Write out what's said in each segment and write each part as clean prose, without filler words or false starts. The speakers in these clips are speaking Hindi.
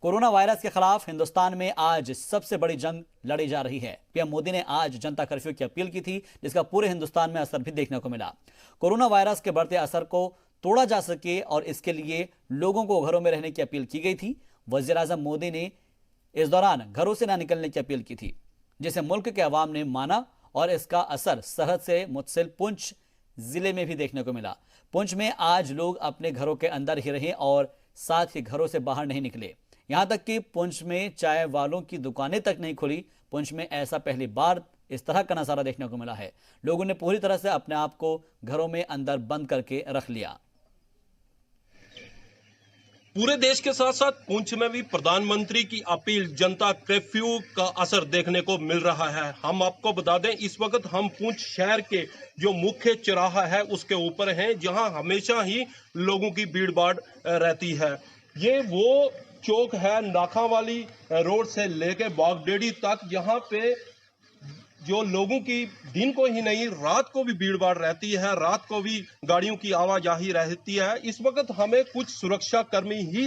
कोरोना वायरस के खिलाफ हिंदुस्तान में आज सबसे बड़ी जंग लड़ी जा रही है। पीएम मोदी ने आज जनता कर्फ्यू की अपील की थी, जिसका पूरे हिंदुस्तान में असर भी देखने को मिला। कोरोना वायरस के बढ़ते असर को तोड़ा जा सके और इसके लिए लोगों को घरों में रहने की अपील की गई थी। वजीर आजम मोदी ने इस दौरान घरों से ना निकलने की अपील की थी, जिसे मुल्क के अवाम ने माना और इसका असर सरहद से मुत्सिल पुंछ जिले में भी देखने को मिला। पुंछ में आज लोग अपने घरों के अंदर ही रहे और साथ ही घरों से बाहर नहीं निकले। यहां तक कि पुंछ में चाय वालों की दुकानें तक नहीं खुली। पुंछ में ऐसा पहली बार इस तरह का नजारा देखने को मिला है। लोगों ने पूरी तरह से अपने आप को घरों में अंदर बंद करके रख लिया। पूरे देश के साथ साथ पुंछ में भी प्रधानमंत्री की अपील, जनता कर्फ्यू का असर देखने को मिल रहा है। हम आपको बता दें, इस वक्त हम पुंछ शहर के जो मुख्य चौराहा है उसके ऊपर हैं, जहां हमेशा ही लोगों की भीड़ भाड़ रहती है। ये वो चौक है नाखा वाली रोड से लेके बागडेडी तक, जहां पे जो लोगों की दिन को ही नहीं रात को भी भीड़ भाड़ रहती है, रात को भी गाड़ियों की आवाजाही रहती है। इस वक्त हमें कुछ सुरक्षा कर्मी ही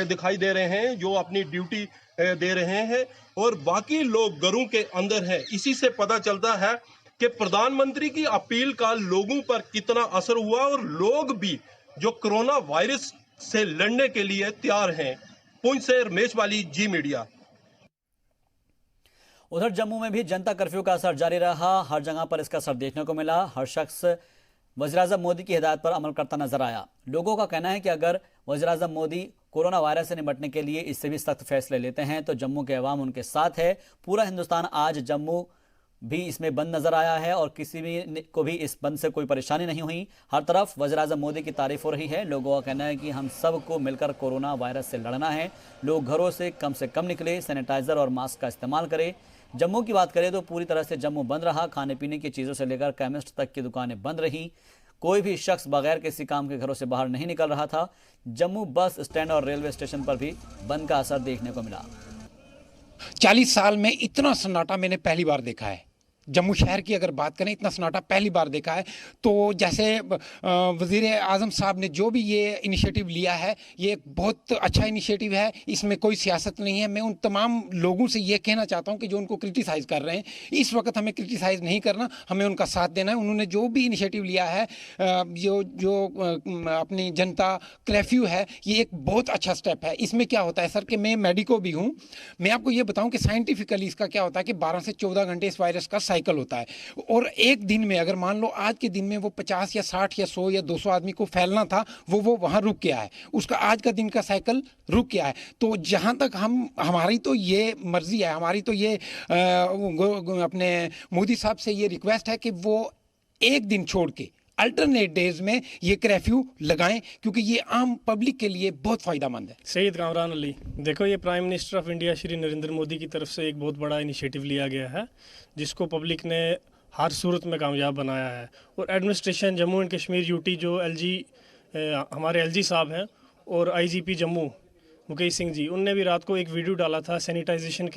दिखाई दे रहे हैं जो अपनी ड्यूटी दे रहे हैं और बाकी लोग घरों के अंदर हैं। इसी से पता चलता है कि प्रधानमंत्री की अपील का लोगों पर कितना असर हुआ और लोग भी जो कोरोना वायरस से लड़ने के लिए तैयार हैं। पुंछ से रमेश वाली, जी मीडिया। उधर जम्मू में भी जनता कर्फ्यू का असर जारी रहा। हर जगह पर इसका असर देखने को मिला। हर शख्स वज़ीर आज़म मोदी की हिदायत पर अमल करता नजर आया। लोगों का कहना है कि अगर वज़ीर आज़म मोदी कोरोना वायरस से निपटने के लिए इससे भी सख्त फैसले लेते हैं तो जम्मू के अवाम उनके साथ है। पूरा हिंदुस्तान आज जम्मू भी इसमें बंद नजर आया है और किसी भी को भी इस बंद से कोई परेशानी नहीं हुई। हर तरफ वज़ीर आज़म मोदी की तारीफ हो रही है। लोगों का कहना है कि हम सबको मिलकर कोरोना वायरस से लड़ना है। लोग घरों से कम निकले, सैनिटाइजर और मास्क का इस्तेमाल करें। जम्मू की बात करें तो पूरी तरह से जम्मू बंद रहा। खाने पीने की चीज़ों से लेकर केमिस्ट तक की दुकानें बंद रही। कोई भी शख्स बगैर किसी काम के घरों से बाहर नहीं निकल रहा था। जम्मू बस स्टैंड और रेलवे स्टेशन पर भी बंद का असर देखने को मिला। 40 साल में इतना सन्नाटा मैंने पहली बार देखा है। जम्मू शहर की अगर बात करें, इतना सन्नाटा पहली बार देखा है। तो जैसे वज़ीर आज़म साहब ने जो भी ये इनिशिएटिव लिया है, ये एक बहुत अच्छा इनिशिएटिव है। इसमें कोई सियासत नहीं है। मैं उन तमाम लोगों से ये कहना चाहता हूँ कि जो उनको क्रिटिसाइज़ कर रहे हैं, इस वक्त हमें क्रिटिसाइज़ नहीं करना, हमें उनका साथ देना है। उन्होंने जो भी इनिशिएटिव लिया है, जो अपनी जनता कर्फ्यू है, ये एक बहुत अच्छा स्टेप है। इसमें क्या होता है सर कि मैं मेडिको भी हूँ। मैं आपको ये बताऊँ कि साइंटिफिकली इसका क्या होता है कि 12 से 14 घंटे इस वायरस का साइकिल होता है और एक दिन में अगर मान लो आज के दिन में वो 50 या 60 या 100 या 200 आदमी को फैलना था, वो वहां रुक गया है। उसका आज का दिन का साइकिल रुक गया है। तो जहां तक हमारी तो ये मर्जी है, हमारी तो ये अपने मोदी साहब से ये रिक्वेस्ट है कि वो एक दिन छोड़ के अल्टरनेट डेज में ये कर्फ्यू लगाएं, क्योंकि ये आम पब्लिक के लिए बहुत फ़ायदेमंद है। सईद कामरान अली, देखो ये prime minister of India Shri Narendra Modi की तरफ से एक बहुत बड़ा इनिशिएटिव लिया गया है, जिसको पब्लिक ने हर सूरत में कामयाब बनाया है। और administration Jammu and Kashmir UT जो हमारे एलजी साहब हैं और आईजीपी जम्मू मुकेश सिंह जी, उनने भी रात को एक वीडियो डाला था सैनिटाइजेशन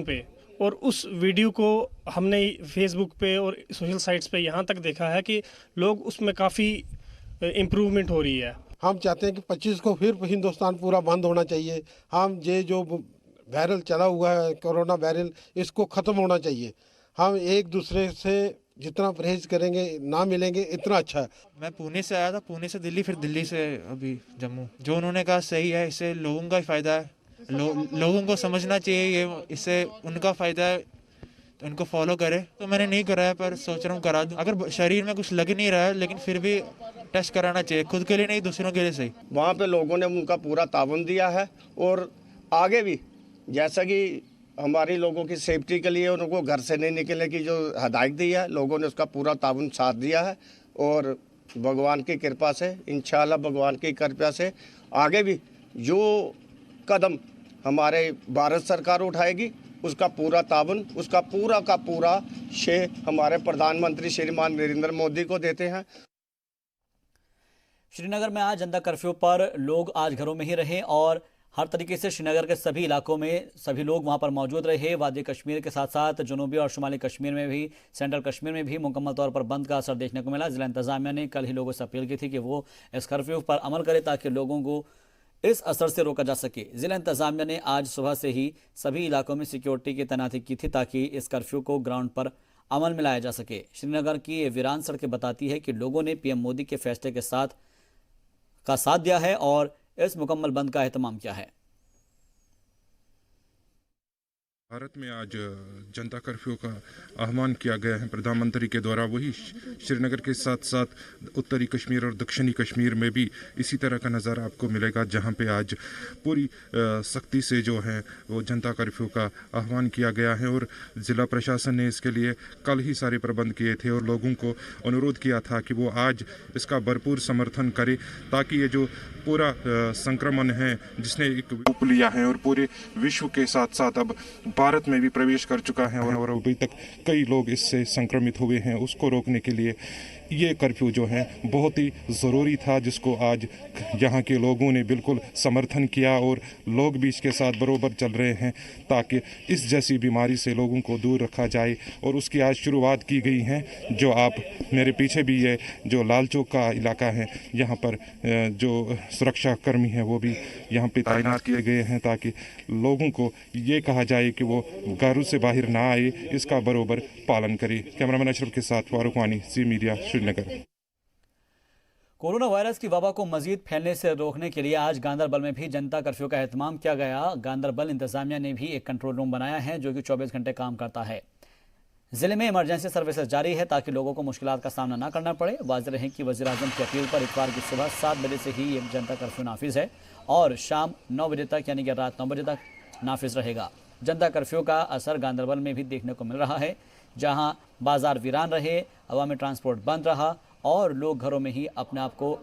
पे, और उस वीडियो को हमने फेसबुक पे और सोशल साइट्स पे यहाँ तक देखा है कि लोग उसमें काफ़ी इम्प्रूवमेंट हो रही है। हम चाहते हैं कि 25 को फिर हिंदुस्तान पूरा बंद होना चाहिए। हम ये जो वायरल चला हुआ है कोरोना वायरल, इसको ख़त्म होना चाहिए। हम एक दूसरे से जितना परहेज करेंगे, ना मिलेंगे, इतना अच्छा है। मैं पुणे से आया था, पुणे से दिल्ली, फिर दिल्ली से अभी जम्मू। जो उन्होंने कहा सही है, इससे लोगों का ही फ़ायदा है। लोगों को समझना चाहिए ये, इससे उनका फ़ायदा है, तो उनको फॉलो करें। तो मैंने नहीं कराया पर सोच रहा हूँ करा दूँ। अगर शरीर में कुछ लग नहीं रहा है लेकिन फिर भी टेस्ट कराना चाहिए, खुद के लिए नहीं दूसरों के लिए सही। वहाँ पे लोगों ने उनका पूरा ताउन दिया है और आगे भी जैसा कि हमारी लोगों की सेफ्टी के लिए उनको घर से नहीं निकलने की जो हदायत दी है, लोगों ने उसका पूरा ताउन साथ दिया है। और भगवान की कृपा से, इंशाल्लाह भगवान की कृपा से आगे भी जो कदम हमारे भारत सरकार उठाएगी, उसका पूरा ताउन, उसका पूरा का पूरा श्रेय हमारे प्रधानमंत्री श्रीमान नरेंद्र मोदी को देते हैं। श्रीनगर में आज जनता कर्फ्यू पर लोग आज घरों में ही रहे और हर तरीके से श्रीनगर के सभी इलाकों में सभी लोग वहां पर मौजूद रहे। वादी कश्मीर के साथ साथ जनूबी और शुमाली कश्मीर में भी, सेंट्रल कश्मीर में भी मुकम्मल तौर पर बंद का असर देखने को मिला। जिला इंतजामिया ने कल ही लोगों से अपील की थी कि वो इस कर्फ्यू पर अमल करें ताकि लोगों को इस असर से रोका जा सके। जिला इंतजामिया ने आज सुबह से ही सभी इलाकों में सिक्योरिटी की तैनाती की थी ताकि इस कर्फ्यू को ग्राउंड पर अमल में लाया जा सके। श्रीनगर की ये वीरान सड़कें बताती है कि लोगों ने पीएम मोदी के फैसले के साथ दिया है और इस मुकम्मल बंद का एहतमाम किया है। भारत में आज जनता कर्फ्यू का आह्वान किया गया है प्रधानमंत्री के द्वारा। वही श्रीनगर के साथ साथ उत्तरी कश्मीर और दक्षिणी कश्मीर में भी इसी तरह का नज़ारा आपको मिलेगा, जहां पे आज पूरी सख्ती से जो है वो जनता कर्फ्यू का आह्वान किया गया है। और ज़िला प्रशासन ने इसके लिए कल ही सारे प्रबंध किए थे और लोगों को अनुरोध किया था कि वो आज इसका भरपूर समर्थन करें ताकि ये जो पूरा संक्रमण है जिसने एक रूप लिया है और पूरे विश्व के साथ साथ अब भारत में भी प्रवेश कर चुका है और अभी तक कई लोग इससे संक्रमित हुए हैं, उसको रोकने के लिए ये कर्फ्यू जो है बहुत ही ज़रूरी था, जिसको आज यहाँ के लोगों ने बिल्कुल समर्थन किया और लोग भी इसके साथ बरोबर चल रहे हैं ताकि इस जैसी बीमारी से लोगों को दूर रखा जाए। और उसकी आज शुरुआत की गई है। जो आप मेरे पीछे भी ये जो लाल चौक का इलाका है, यहाँ पर जो सुरक्षा कर्मी हैं वो भी यहाँ पे तैनात किए गए हैं ताकि लोगों को ये कहा जाए कि वो घरों से बाहर ना आए, इसका बरोबर पालन करें। कैमरामैन अशरफ के साथ फारूक वानी, C media, Srinagar. Corona virus की वबा को मजीद फैलने से रोकने के लिए आज गांदरबल में भी जनता कर्फ्यू का एहतमाम किया गया। गांदरबल इंतजामिया ने भी एक कंट्रोल रूम बनाया है जो कि 24 घंटे काम करता है। जिले में इमरजेंसी सर्विसेज जारी है ताकि लोगों को मुश्किलात का सामना न करना पड़े। वाज़ेह रहे कि वज़ीर आज़म की अपील पर इतवार की सुबह 7 बजे से ही ये जनता कर्फ्यू नाफिज है और शाम 9 बजे तक यानी कि रात 9 बजे तक नाफिज रहेगा। जनता कर्फ्यू का असर गांदरबल में भी देखने को मिल रहा है, जहां बाजार वीरान रहे, अवामी ट्रांसपोर्ट बंद रहा और लोग घरों में ही अपने आप को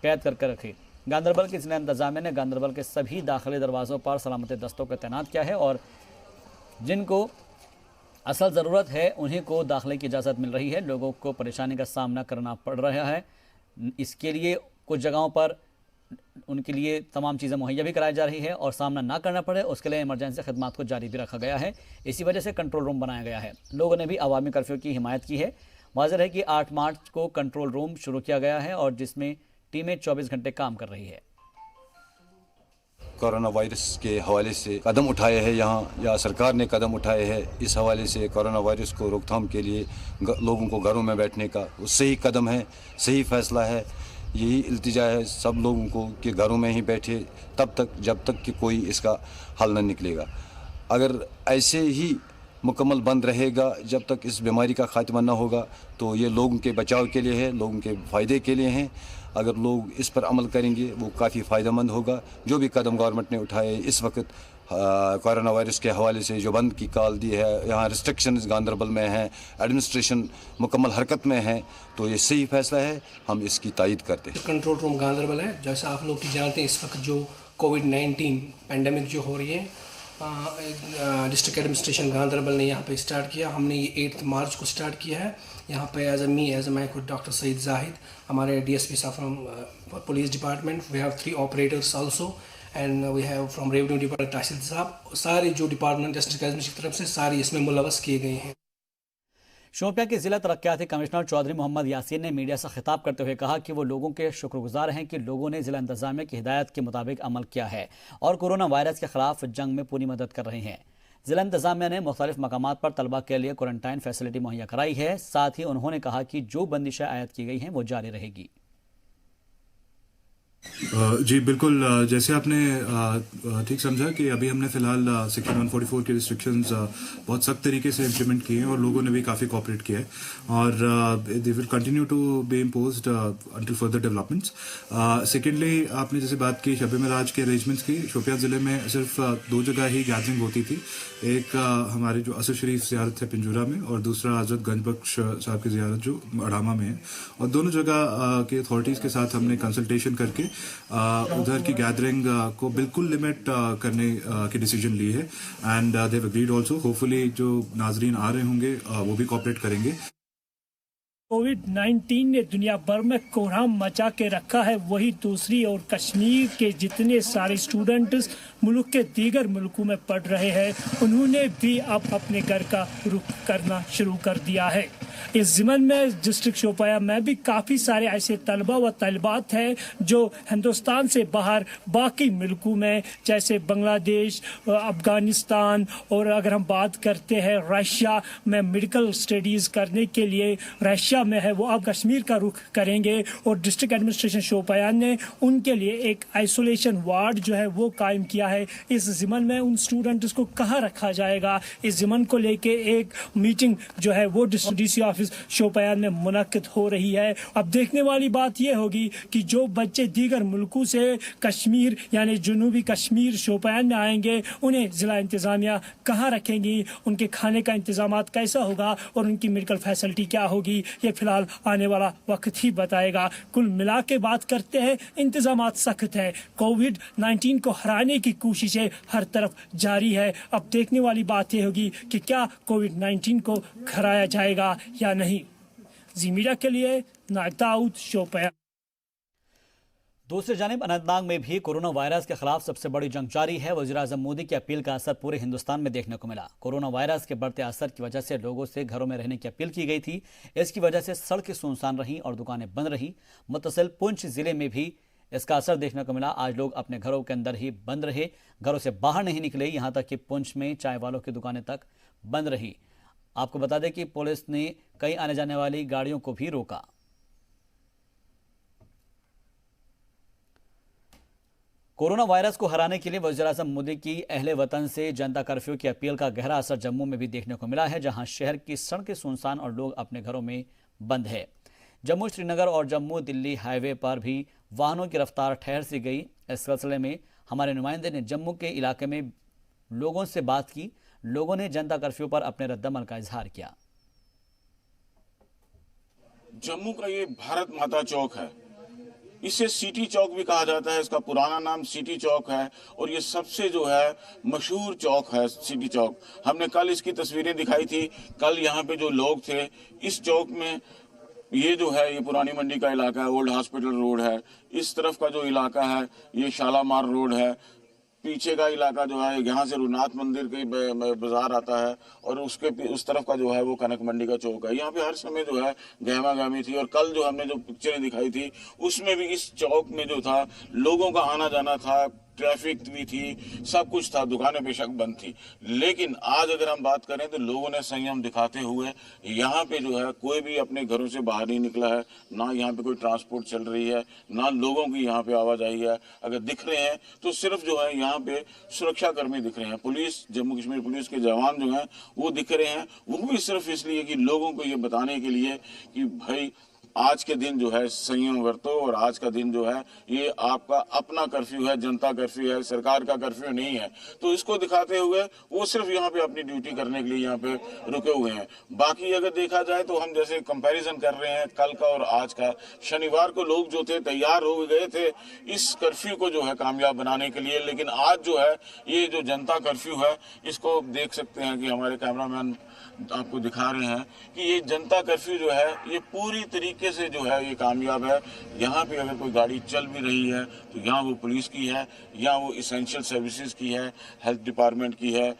कैद करके रखे। गांदरबल की जिला इंतजामिया ने गांदरबल के सभी दाखिली दरवाज़ों पर सलामती दस्तों को तैनात किया है और जिनको असल ज़रूरत है उन्हीं को दाखिले की इजाज़त मिल रही है। लोगों को परेशानी का सामना करना पड़ रहा है, इसके लिए कुछ जगहों पर उनके लिए तमाम चीज़ें मुहैया भी कराई जा रही है और सामना ना करना पड़े उसके लिए इमरजेंसी खदमात को जारी भी रखा गया है। इसी वजह से कंट्रोल रूम बनाया गया है। लोगों ने भी अवामी कर्फ्यू की हिमायत की है। वाज़ेह है कि 8 मार्च को कंट्रोल रूम शुरू किया गया है और जिसमें टीमें 24 घंटे काम कर रही है। कोरोना वायरस के हवाले से कदम उठाए हैं यहाँ या सरकार ने कदम उठाए हैं, इस हवाले से कोरोना वायरस को रोकथाम के लिए लोगों को घरों में बैठने का वो सही कदम है, सही फैसला है। यही इल्तिजा है सब लोगों को कि घरों में ही बैठे तब तक जब तक कि कोई इसका हल न निकलेगा। अगर ऐसे ही मुकम्मल बंद रहेगा जब तक इस बीमारी का खात्मा न होगा तो ये लोगों के बचाव के लिए है, लोगों के फ़ायदे के लिए हैं। अगर लोग इस पर अमल करेंगे वो काफ़ी फ़ायदेमंद होगा। जो भी कदम गवर्नमेंट ने उठाए इस वक्त कोरोना वायरस के हवाले से जो बंद की कॉल दी है, यहाँ रिस्ट्रिक्शंस गांदरबल में हैं, एडमिनिस्ट्रेशन मुकम्मल हरकत में है, तो ये सही फैसला है, हम इसकी तायीद करते हैं। कंट्रोल रूम गांदरबल है। जैसा आप लोग की जानते हैं इस वक्त जो कोविड-19 पैंडेमिक जो हो रही है, डिस्ट्रिक्ट एडमिनिस्ट्रेशन गांदरबल ने यहाँ पे स्टार्ट किया। हमने ये 8 मार्च को स्टार्ट किया है। यहाँ पे एज अ मैं खुद डॉक्टर सईद जाहिद, हमारे DSP साहब from police department, we have 3 operators also and we have from revenue department tehsil साहब। सारे जो डिपार्टमेंट डिस्ट्रिक्ट एडमिनिस्ट्रेशन की तरफ से सारे इसमें मुलवस किए गए हैं। शोपियां के जिला तरक्याती कमिश्नर चौधरी मोहम्मद यासीन ने मीडिया से खिताब करते हुए कहा कि वो लोगों के शुक्रगुजार हैं कि लोगों ने जिला इंतजामिया की हिदायत के मुताबिक अमल किया है और कोरोना वायरस के खिलाफ जंग में पूरी मदद कर रहे हैं। जिला इंतजामिया ने मुख्तलिफ मकामात पर तलबा के लिए क्वारंटाइन फैसिलिटी मुहैया कराई है। साथ ही उन्होंने कहा कि जो बंदिशें आयद की गई हैं वो जारी रहेगी। जी बिल्कुल, जैसे आपने ठीक समझा कि अभी हमने फ़िलहाल सेक्शन 144 के रिस्ट्रिक्शंस बहुत सख्त तरीके से इम्प्लीमेंट किए हैं और लोगों ने भी काफ़ी कोऑपरेट किया है और they will continue to be imposed until further developments. Secondly, आपने जैसे बात की शब मेराज के अरेंजमेंट्स की, शोपियां ज़िले में सिर्फ 2 जगह ही गैदरिंग होती थी। एक हमारे जो असर शरीफ ज़ियारत है पिंजूरा में और दूसरा हज़रत गंजबख्श साहब की ज़ियारत जो अड़ामा में है। और दोनों जगह के अथॉरिटीज़ के साथ हमने कंसल्टेशन करके उधर की गैदरिंग को बिल्कुल लिमिट करने की डिसीजन ली है and they have agreed also. Hopefully जो नाजरीन आ रहे होंगे वो भी कोऑपरेट करेंगे। कोविड-19 ने दुनिया भर में कोहराम मचा के रखा है। वही दूसरी ओर कश्मीर के जितने सारे स्टूडेंट्स मुल्क के दीगर मुल्कों में पढ़ रहे हैं, उन्होंने भी अब अपने घर का रुख करना शुरू कर दिया है। इस ज़िमन में डिस्ट्रिक्ट शोपियां में भी काफ़ी सारे ऐसे तलबा व तलबात हैं जो हिंदुस्तान से बाहर बाकी मुल्कों में जैसे बांग्लादेश, अफ़गानिस्तान और अगर हम बात करते हैं रशिया में मेडिकल स्टडीज़ करने के लिए रशिया में है, वो अब कश्मीर का रुख करेंगे। और डिस्ट्रिक्ट एडमिनिस्ट्रेशन शोपियां ने उनके लिए एक आइसोलेशन वार्ड जो है वो कायम किया है। इस ज़िमन में उन स्टूडेंट्स को कहाँ रखा जाएगा, इस ज़िमन को लेके एक मीटिंग जो है वो DC ऑफिस शोपियां में मुनक्किद हो रही है। अब देखने वाली बात यह होगी कि जो बच्चे दीगर मुल्कों से कश्मीर यानी जनूबी कश्मीर शोपियां में आएंगे, उन्हें ज़िला इंतज़ामिया कहाँ रखेंगी, उनके खाने का इंतज़ाम कैसा होगा और उनकी मेडिकल फैसिलिटी क्या होगी, ये फिलहाल आने वाला वक्त ही बताएगा। कुल मिला के बात करते हैं, इंतज़ाम सख्त है। कोविड-19 को हराने की कोशिशें हर तरफ जारी है। अब देखने वाली बात यह होगी कि क्या कोविड-19 को हराया जाएगा या नहीं। जी मीडिया के लिए नायक दाऊद, शोपियां। दूसरी जानिब अनंतनाग में भी कोरोना वायरस के खिलाफ सबसे बड़ी जंग जारी है। वज़ीर-ए-आज़म मोदी की अपील का असर पूरे हिंदुस्तान में देखने को मिला। कोरोना वायरस के बढ़ते असर की वजह से लोगों से घरों में रहने की अपील की गई थी। इसकी वजह से सड़कें सुनसान रहीं और दुकानें बंद रहीं। मुत्तसिल पुंछ जिले में भी इसका असर देखने को मिला। आज लोग अपने घरों के अंदर ही बंद रहे, घरों से बाहर नहीं निकले। यहाँ तक कि पुंछ में चाय वालों की दुकानें तक बंद रही। आपको बता दें कि पुलिस ने कई आने जाने वाली गाड़ियों को भी रोका। कोरोना वायरस को हराने के लिए वज़ीर-ए-आज़म मोदी की अहले वतन से जनता कर्फ्यू की अपील का गहरा असर जम्मू में भी देखने को मिला है, जहां शहर की सड़कें सुनसान और लोग अपने घरों में बंद है। जम्मू श्रीनगर और जम्मू दिल्ली हाईवे पर भी वाहनों की रफ्तार ठहर सी गई। इस सिलसिले में हमारे नुमाइंदे ने जम्मू के इलाके में लोगों से बात की। लोगों ने जनता कर्फ्यू पर अपने रद्दमल का इजहार किया। जम्मू का ये भारत माता चौक है, इसे सिटी चौक भी कहा जाता है। इसका पुराना नाम सिटी चौक है और ये सबसे जो है मशहूर चौक है सिटी चौक। हमने कल इसकी तस्वीरें दिखाई थी। कल यहाँ पे जो लोग थे इस चौक में, ये जो है ये पुरानी मंडी का इलाका है, ओल्ड हॉस्पिटल रोड है। इस तरफ का जो इलाका है ये शालामार रोड है। पीछे का इलाका जो है यहाँ से रघुनाथ मंदिर के बाजार आता है और उसके उस तरफ का जो है वो कनक मंडी का चौक है। यहाँ पे हर समय जो है गहमा गहमी थी। और कल जो हमने जो पिक्चरें दिखाई थी उसमें भी इस चौक में जो था लोगों का आना जाना था, ट्रैफिक भी थी, सब कुछ था, दुकानें बेशक बंद थी। लेकिन आज अगर हम बात करें तो लोगों ने संयम दिखाते हुए यहाँ पे जो है कोई भी अपने घरों से बाहर नहीं निकला है, ना यहाँ पे कोई ट्रांसपोर्ट चल रही है, ना लोगों की यहाँ पे आवाजाही है। अगर दिख रहे हैं तो सिर्फ जो है यहाँ पे सुरक्षा कर्मी दिख रहे हैं, पुलिस, जम्मू कश्मीर पुलिस के जवान जो हैं वो दिख रहे हैं। वो भी सिर्फ इसलिए कि लोगों को ये बताने के लिए कि भाई आज के दिन जो है संयम बरतो और आज का दिन जो है ये आपका अपना कर्फ्यू है, जनता कर्फ्यू है, सरकार का कर्फ्यू नहीं है। तो इसको दिखाते हुए वो सिर्फ यहाँ पे अपनी ड्यूटी करने के लिए यहाँ पे रुके हुए हैं। बाकी अगर देखा जाए तो हम जैसे कंपैरिजन कर रहे हैं कल का और आज का, शनिवार को लोग जो थे तैयार हो गए थे इस कर्फ्यू को जो है कामयाब बनाने के लिए। लेकिन आज जो है ये जो जनता कर्फ्यू है इसको देख सकते हैं कि हमारे कैमरामैन आपको दिखा रहे हैं कि ये जनता कर्फ्यू जो है ये पूरी तरीके से जो है ये कामयाब है। यहाँ पे अगर कोई गाड़ी चल भी रही है तो यहाँ वो पुलिस की है, या वो इसेंशियल सर्विसेज की है, हेल्थ डिपार्टमेंट की है,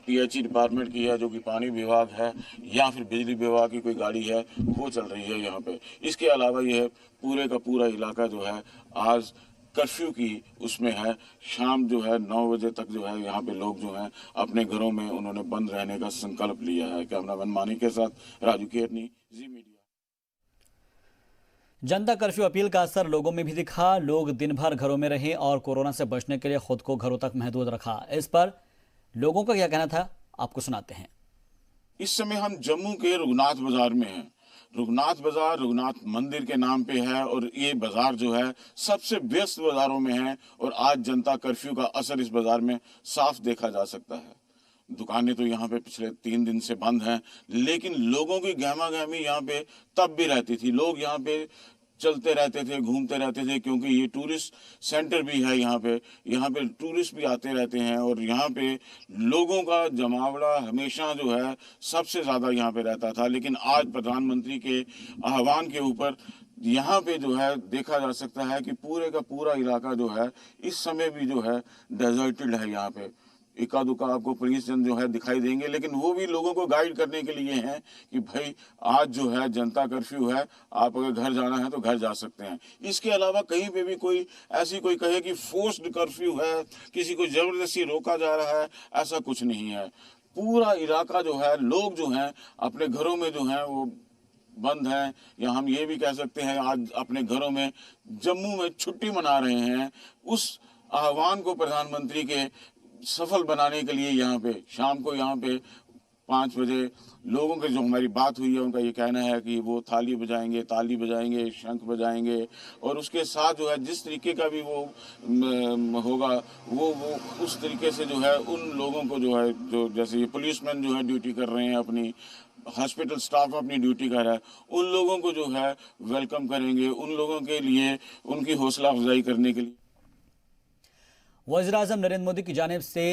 PHE डिपार्टमेंट की है जो कि पानी विभाग है, या फिर बिजली विभाग की कोई गाड़ी है वो चल रही है यहाँ पे। इसके अलावा ये पूरे का पूरा इलाका जो है आज कर्फ्यू की उसमें है। शाम जो है 9 बजे तक जो है यहाँ पे लोग जो हैं अपने घरों में उन्होंने बंद रहने का संकल्प लिया है। कैमरामैन मानी के साथ राजू केरनी, जी मीडिया। जनता कर्फ्यू अपील का असर लोगों में भी दिखा। लोग दिन भर घरों में रहे और कोरोना से बचने के लिए खुद को घरों तक महदूद रखा। इस पर लोगों का क्या कहना था, आपको सुनाते हैं। इस समय हम जम्मू के रघुनाथ बाजार में हैं। रघुनाथ बाजार रघुनाथ मंदिर के नाम पे है और ये बाजार जो है सबसे व्यस्त बाजारों में है। और आज जनता कर्फ्यू का असर इस बाजार में साफ देखा जा सकता है। दुकानें तो यहाँ पे पिछले 3 दिन से बंद हैं, लेकिन लोगों की गहमा गहमी यहाँ पे तब भी रहती थी। लोग यहाँ पे चलते रहते थे, घूमते रहते थे, क्योंकि ये टूरिस्ट सेंटर भी है यहाँ पे टूरिस्ट भी आते रहते हैं और यहाँ पे लोगों का जमावड़ा हमेशा जो है सबसे ज़्यादा यहाँ पे रहता था। लेकिन आज प्रधानमंत्री के आह्वान के ऊपर यहाँ पे जो है देखा जा सकता है कि पूरे का पूरा इलाका जो है इस समय भी जो है डेजर्टेड है। यहाँ पे इक्का दुक्का आपको पुलिस जन जो है दिखाई देंगे, लेकिन वो भी लोगों को गाइड करने के लिए हैं कि भाई आज जो है जनता कर्फ्यू है, आप अगर घर जाना है तो घर जा सकते हैं। इसके अलावा कहीं पे भी कोई कहे कि फोर्स्ड कर्फ्यू है, किसी को जबरदस्ती रोका जा रहा है, ऐसा कुछ नहीं है। पूरा इलाका जो है, लोग जो हैं अपने घरों में जो हैं वो बंद हैं, या हम ये भी कह सकते हैं आज अपने घरों में जम्मू में छुट्टी मना रहे हैं। उस आह्वान को प्रधानमंत्री के सफल बनाने के लिए यहाँ पे शाम को यहाँ पे 5 बजे लोगों के जो हमारी बात हुई है उनका ये कहना है कि वो थाली बजाएंगे, ताली बजाएंगे, शंख बजाएंगे और उसके साथ जो है जिस तरीके का भी वो होगा वो उस तरीके से जो है उन लोगों को जो है जो जैसे ये पुलिसमैन जो है ड्यूटी कर रहे हैं, अपनी हॉस्पिटल स्टाफ अपनी ड्यूटी कर रहा है, उन लोगों को जो है वेलकम करेंगे, उन लोगों के लिए उनकी हौसला अफजाई करने के लिए। वज़ीर-ए-आज़म नरेंद्र मोदी की जानिब से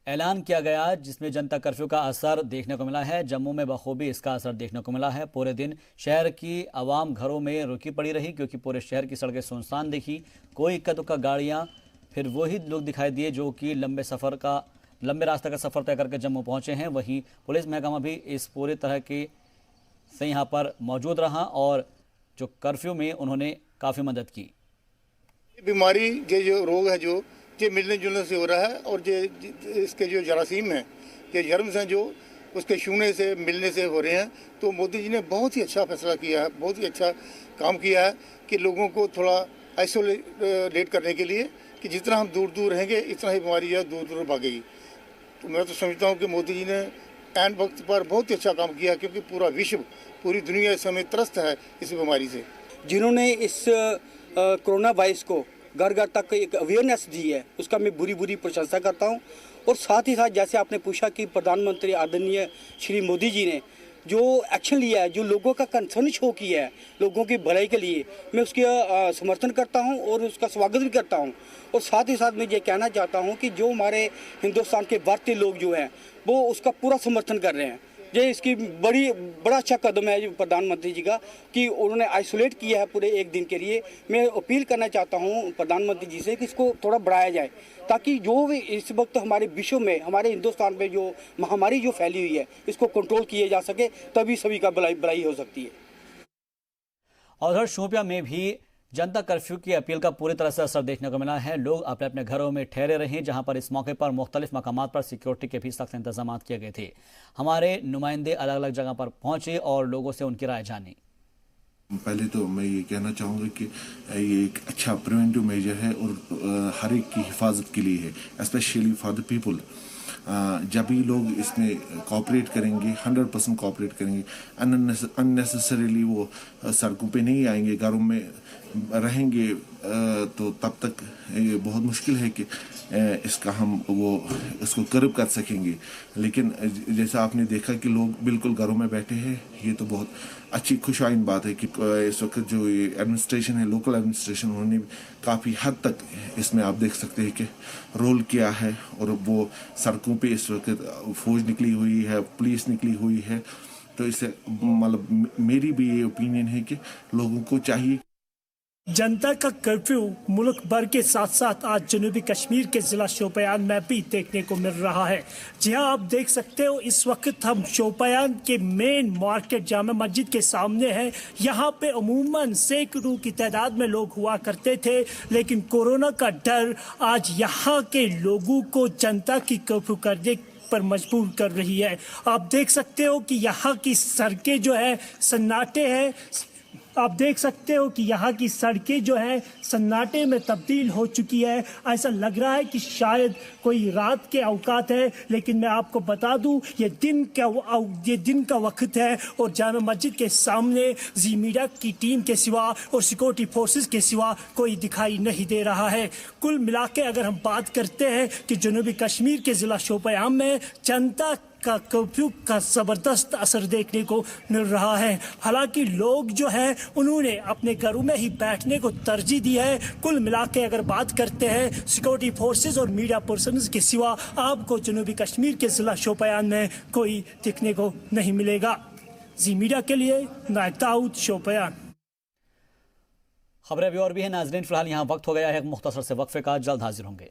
ऐलान किया गया जिसमें जनता कर्फ्यू का असर देखने को मिला है। जम्मू में बखूबी इसका असर देखने को मिला है। पूरे दिन शहर की आवाम घरों में रुकी पड़ी रही क्योंकि पूरे शहर की सड़कें सुनसान दिखी। कोई इक्का दुक्का गाड़ियाँ, फिर वही लोग दिखाई दिए जो कि लंबे रास्ते का सफ़र तय करके जम्मू पहुँचे हैं। वहीं पुलिस महकमा भी इस पूरे तरह के से यहाँ पर मौजूद रहा और जो कर्फ्यू में उन्होंने काफ़ी मदद की। बीमारी के जो रोग है जो ये मिलने जुलने से हो रहा है और ये इसके जो जरासीम हैं, ये जर्म्स हैं जो उसके छूने से मिलने से हो रहे हैं। तो मोदी जी ने बहुत ही अच्छा फैसला किया है, बहुत ही अच्छा काम किया है कि लोगों को थोड़ा आइसोलेट करने के लिए कि जितना हम दूर दूर रहेंगे इतना ही बीमारी है दूर दूर भागेगी। तो मैं तो समझता हूँ कि मोदी जी ने ऐन वक्त पर बहुत ही अच्छा काम किया, क्योंकि पूरा विश्व, पूरी दुनिया इस समय त्रस्त है इस बीमारी से। जिन्होंने इस कोरोना वायरस को घर घर तक एक अवेयरनेस दी है, उसका मैं बुरी प्रशंसा करता हूं। और साथ ही साथ जैसे आपने पूछा कि प्रधानमंत्री आदरणीय श्री मोदी जी ने जो एक्शन लिया है, जो लोगों का कंसर्न शो किया है लोगों की भलाई के लिए, मैं उसका समर्थन करता हूं और उसका स्वागत भी करता हूं। और साथ ही साथ मैं ये कहना चाहता हूं कि जो हमारे हिंदुस्तान के भारतीय लोग जो हैं वो उसका पूरा समर्थन कर रहे हैं। ये इसकी बड़ा अच्छा कदम है प्रधानमंत्री जी का कि उन्होंने आइसोलेट किया है पूरे एक दिन के लिए। मैं अपील करना चाहता हूं प्रधानमंत्री जी से कि इसको थोड़ा बढ़ाया जाए, ताकि जो भी इस वक्त हमारे विश्व में, हमारे हिंदुस्तान में जो महामारी जो फैली हुई है इसको कंट्रोल किया जा सके, तभी सभी का भलाई हो सकती है। और उधर शोपियां में भी जनता कर्फ्यू की अपील का पूरी तरह से असर देखने को मिला है। लोग अपने अपने घरों में ठहरे रहे, जहां पर इस मौके पर मुख्तलिफ मकामात पर सिक्योरिटी के भी सख्त इंतजाम किए गए थे। हमारे नुमाइंदे अलग अलग जगह पर पहुंचे और लोगों से उनकी राय जानी। पहले तो मैं ये कहना चाहूँगा कि ये एक अच्छा प्रिवेंटिव मेजर है और हर एक की हिफाजत के लिए है, स्पेशली फॉर द पीपल। जब भी लोग इसमें कोऑपरेट करेंगे, 100% कोऑपरेट करेंगे, अननेसेसरीली वो सड़कों पे नहीं आएंगे, घरों में रहेंगे, तो तब तक ये बहुत मुश्किल है कि इसको कर्ब कर सकेंगे। लेकिन जैसा आपने देखा कि लोग बिल्कुल घरों में बैठे हैं, ये तो बहुत अच्छी खुशआइन बात है कि इस वक्त जो ये एडमिनिस्ट्रेशन है, लोकल एडमिनिस्ट्रेशन, उन्होंने काफ़ी हद तक इसमें आप देख सकते हैं कि रोल किया है। और वो सड़कों पे इस वक्त फौज निकली हुई है, पुलिस निकली हुई है। तो इससे मतलब मेरी भी ये ओपिनियन है कि लोगों को चाहिए। जनता का कर्फ्यू मुल्क भर के साथ साथ आज जनूबी कश्मीर के जिला शोपियान में भी देखने को मिल रहा है। जी हाँ, आप देख सकते हो इस वक्त हम शोपियान के मेन मार्केट जामा मस्जिद के सामने हैं। यहाँ पे अमूमन सैकड़ों की तादाद में लोग हुआ करते थे, लेकिन कोरोना का डर आज यहाँ के लोगों को जनता की कर्फ्यू करने पर मजबूर कर रही है। आप देख सकते हो कि यहाँ की सड़कें जो है सन्नाटे हैं। आप देख सकते हो कि यहाँ की सड़कें जो है सन्नाटे में तब्दील हो चुकी है। ऐसा लग रहा है कि शायद कोई रात के औकात है, लेकिन मैं आपको बता दूं ये दिन का वक्त है और जामा मस्जिद के सामने जी मीडिया की टीम के सिवा और सिक्योरिटी फोर्सेस के सिवा कोई दिखाई नहीं दे रहा है। कुल मिला के अगर हम बात करते हैं कि जनूबी कश्मीर के ज़िला शोपियान में जनता का कर्फ्यू का ज़बरदस्त असर देखने को मिल रहा है। हालांकि लोग जो है उन्होंने अपने घरों में ही बैठने को तरजीह दी है। कुल मिला के अगर बात करते हैं सिक्योरिटी फोर्सेस और मीडिया पर्सन्स के सिवा आपको जनूबी कश्मीर के ज़िला शोपियान में कोई दिखने को नहीं मिलेगा। जी मीडिया के लिए नायक दाऊद, शोपियान। खबरें अभी और भी हैं नाजरीन, फिलहाल यहाँ वक्त हो गया है मुख्तसर से वक्फे का, जल्द हाजिर होंगे।